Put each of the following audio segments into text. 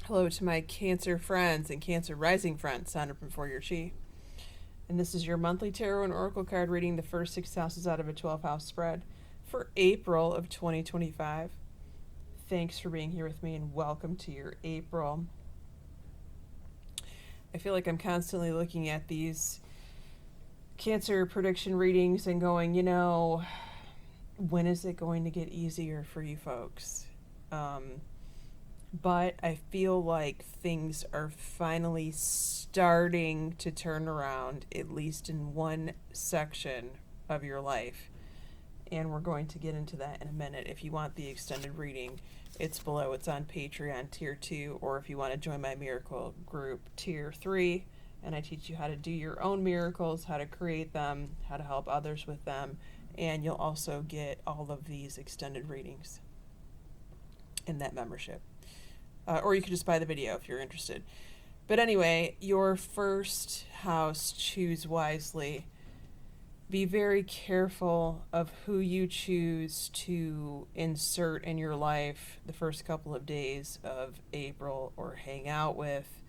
Hello to my Cancer friends and Cancer rising friends, Sondra from For Your Chi. And this is your monthly tarot and oracle card reading the first 6 houses out of a 12-house spread for April of 2025. Thanks for being here with me and welcome to your April. I feel like I'm constantly looking at these Cancer prediction readings and going, when is it going to get easier for you folks? But I feel like things are finally starting to turn around, at least in one section of your life. And we're going to get into that in a minute. If you want the extended reading, it's below. It's on Patreon Tier 2, or if you want to join my miracle group, Tier 3. And I teach you how to do your own miracles, how to create them, how to help others with them. And you'll also get all of these extended readings in that membership. Or you could just buy the video if you're interested. But anyway, your first house, choose wisely. Be very careful of who you choose to insert in your life the first couple of days of April, or hang out with,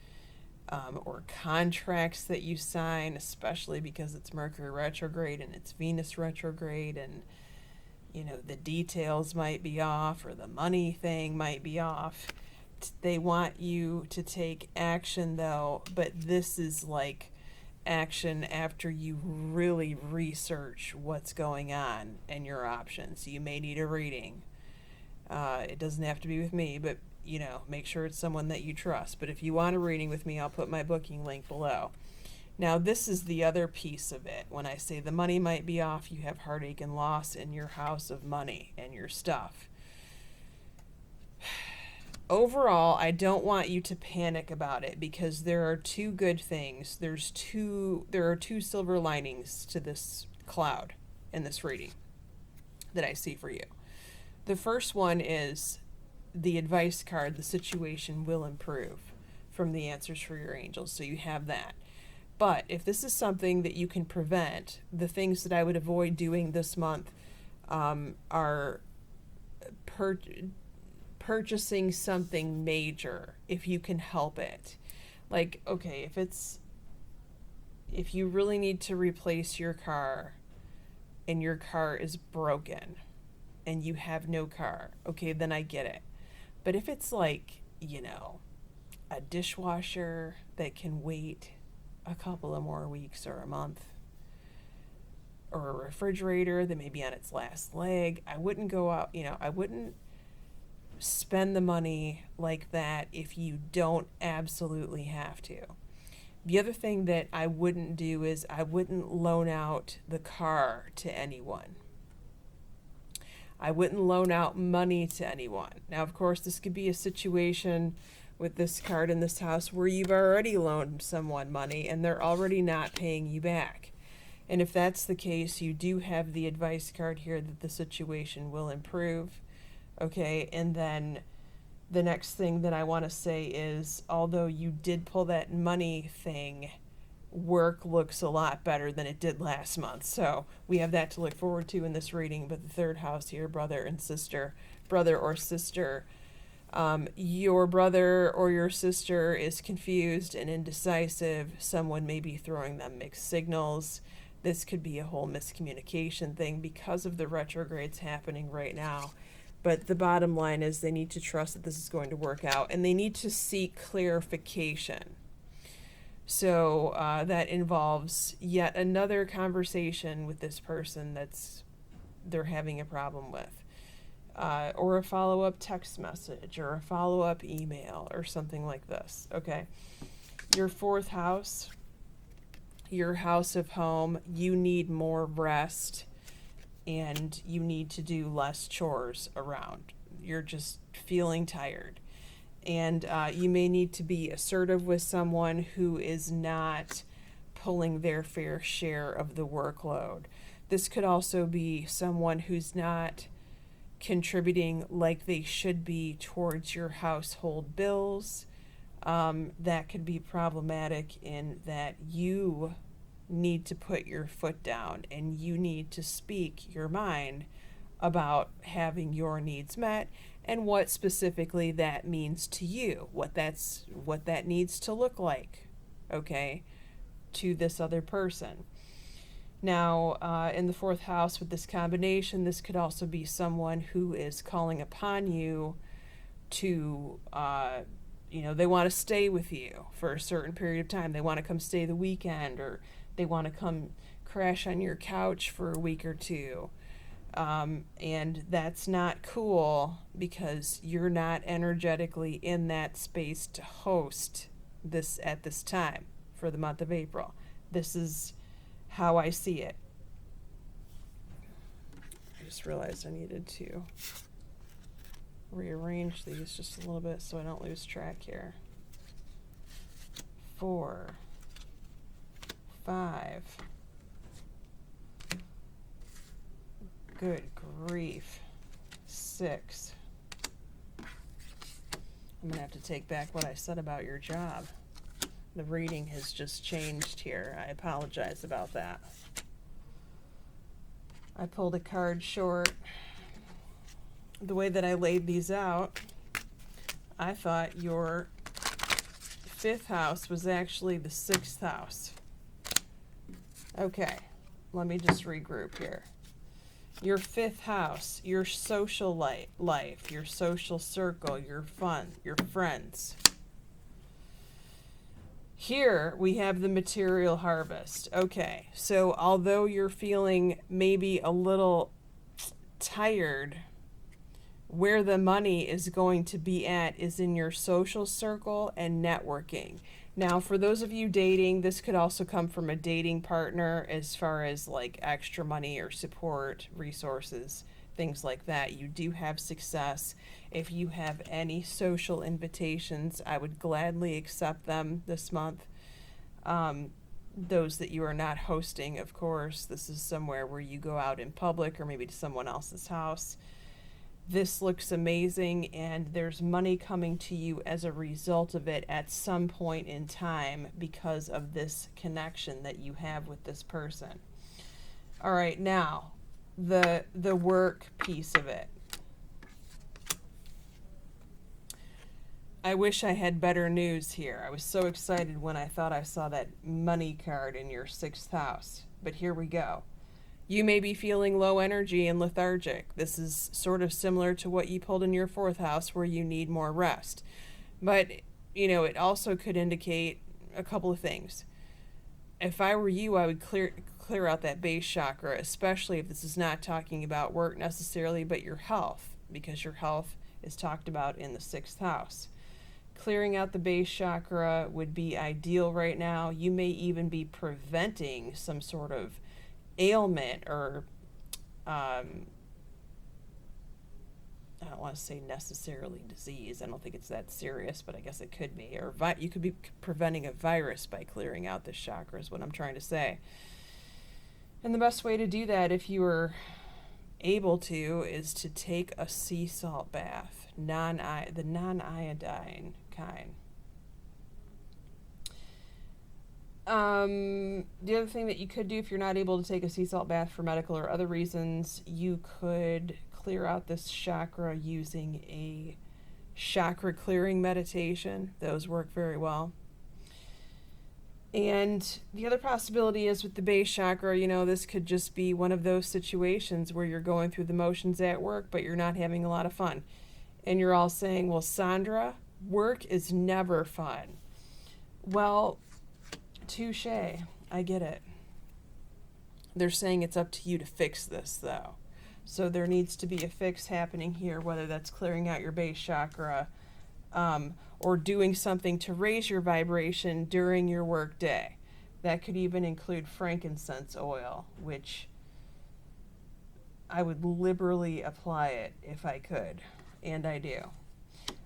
or contracts that you sign, especially because it's Mercury retrograde and it's Venus retrograde, and the details might be off or the money thing might be off. They want you to take action though, but this is like action after you really research what's going on and your options. You may need a reading. It doesn't have to be with me, but make sure it's someone that you trust. But if you want a reading with me, I'll put my booking link below. Now, this is the other piece of it. When I say the money might be off, you have heartache and loss in your house of money and your stuff. Overall, I don't want you to panic about it, because there are two good things. There are two silver linings to this cloud in this reading that I see for you. The first one is the advice card, the situation will improve, from the answers for your angels. So you have that. But if this is something that you can prevent, the things that I would avoid doing this month are purchasing something major if you can help it. Like, okay, if you really need to replace your car and your car is broken and you have no car, okay, then I get it. But if it's like, a dishwasher that can wait a couple of more weeks or a month, or a refrigerator that may be on its last leg, I wouldn't go out, I wouldn't spend the money like that if you don't absolutely have to. The other thing that I wouldn't do is I wouldn't loan out the car to anyone. I wouldn't loan out money to anyone. Now, of course, this could be a situation with this card in this house where you've already loaned someone money and they're already not paying you back. And if that's the case, you do have the advice card here that the situation will improve. Okay, and then the next thing that I want to say is, although you did pull that money thing, work looks a lot better than it did last month. So we have that to look forward to in this reading. But the third house here, brother or sister, your brother or your sister is confused and indecisive. Someone may be throwing them mixed signals. This could be a whole miscommunication thing because of the retrogrades happening right now. But the bottom line is they need to trust that this is going to work out, and they need to seek clarification. So that involves yet another conversation with this person they're having a problem with, or a follow-up text message, or a follow-up email, or something like this. Okay, your fourth house, your house of home, you need more rest. And you need to do less chores around. You're just feeling tired. And you may need to be assertive with someone who is not pulling their fair share of the workload. This could also be someone who's not contributing like they should be towards your household bills. That could be problematic in that you need to put your foot down and you need to speak your mind about having your needs met and what specifically that means to you, what that needs to look like, okay, to this other person. Now, in the fourth house with this combination, this could also be someone who is calling upon you to, they want to stay with you for a certain period of time. They want to come stay the weekend, or they want to come crash on your couch for a week or two. And that's not cool because you're not energetically in that space to host this at this time for the month of April. This is how I see it. I just realized I needed to rearrange these just a little bit so I don't lose track here. 4, 5. Good grief. 6. I'm going to have to take back what I said about your job. The reading has just changed here. I apologize about that. I pulled a card short. The way that I laid these out, I thought your 5th house was actually the 6th house. Okay, let me just regroup here. Your 5th house, your social life, your social circle, your fun, your friends. Here we have the material harvest. Okay, so although you're feeling maybe a little tired, where the money is going to be at is in your social circle and networking. Now, for those of you dating, this could also come from a dating partner as far as like extra money or support, resources, things like that. You do have success. If you have any social invitations, I would gladly accept them this month. Those that you are not hosting, of course, this is somewhere where you go out in public or maybe to someone else's house. This looks amazing, and there's money coming to you as a result of it at some point in time because of this connection that you have with this person. All right, now, the work piece of it. I wish I had better news here. I was so excited when I thought I saw that money card in your 6th house, but here we go. You may be feeling low energy and lethargic. This is sort of similar to what you pulled in your 4th house where you need more rest. But, it also could indicate a couple of things. If I were you, I would clear out that base chakra, especially if this is not talking about work necessarily, but your health, because your health is talked about in the 6th house. Clearing out the base chakra would be ideal right now. You may even be preventing some sort of ailment or I don't want to say necessarily disease. I don't think it's that serious, but I guess it could be. Or you could be preventing a virus by clearing out this chakra is what I'm trying to say. And the best way to do that, if you are able to, is to take a sea salt bath, the non-iodine kind. The other thing that you could do if you're not able to take a sea salt bath for medical or other reasons, you could clear out this chakra using a chakra clearing meditation. Those work very well. And the other possibility is with the base chakra, this could just be one of those situations where you're going through the motions at work, but you're not having a lot of fun. And you're all saying, well, Sondra, work is never fun. Well, touche, I get it. They're saying it's up to you to fix this, though. So there needs to be a fix happening here, whether that's clearing out your base chakra or doing something to raise your vibration during your work day. That could even include frankincense oil, which I would liberally apply it if I could, and I do.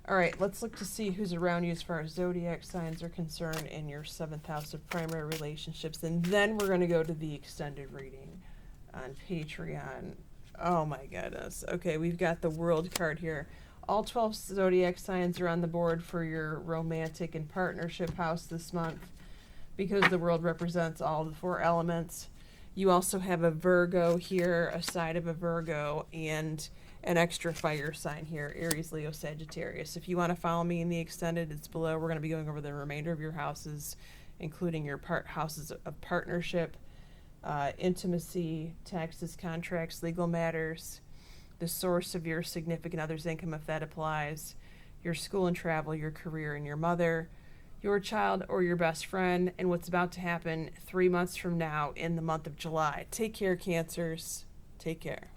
All right, let's look to see who's around you as far as zodiac signs are concerned in your 7th house of primary relationships. And then we're going to go to the extended reading on Patreon. Oh my goodness. Okay, we've got the World card here. All 12 zodiac signs are on the board for your romantic and partnership house this month because the World represents all the 4 elements. You also have a Virgo here, a side of a Virgo, and an extra fire sign here, Aries, Leo, Sagittarius. If you want to follow me in the extended, it's below. We're going to be going over the remainder of your houses, including your houses of partnership, intimacy, taxes, contracts, legal matters, the source of your significant other's income if that applies, your school and travel, your career, and your mother, your child or your best friend, and what's about to happen 3 months from now in the month of July. Take care, Cancers. Take care.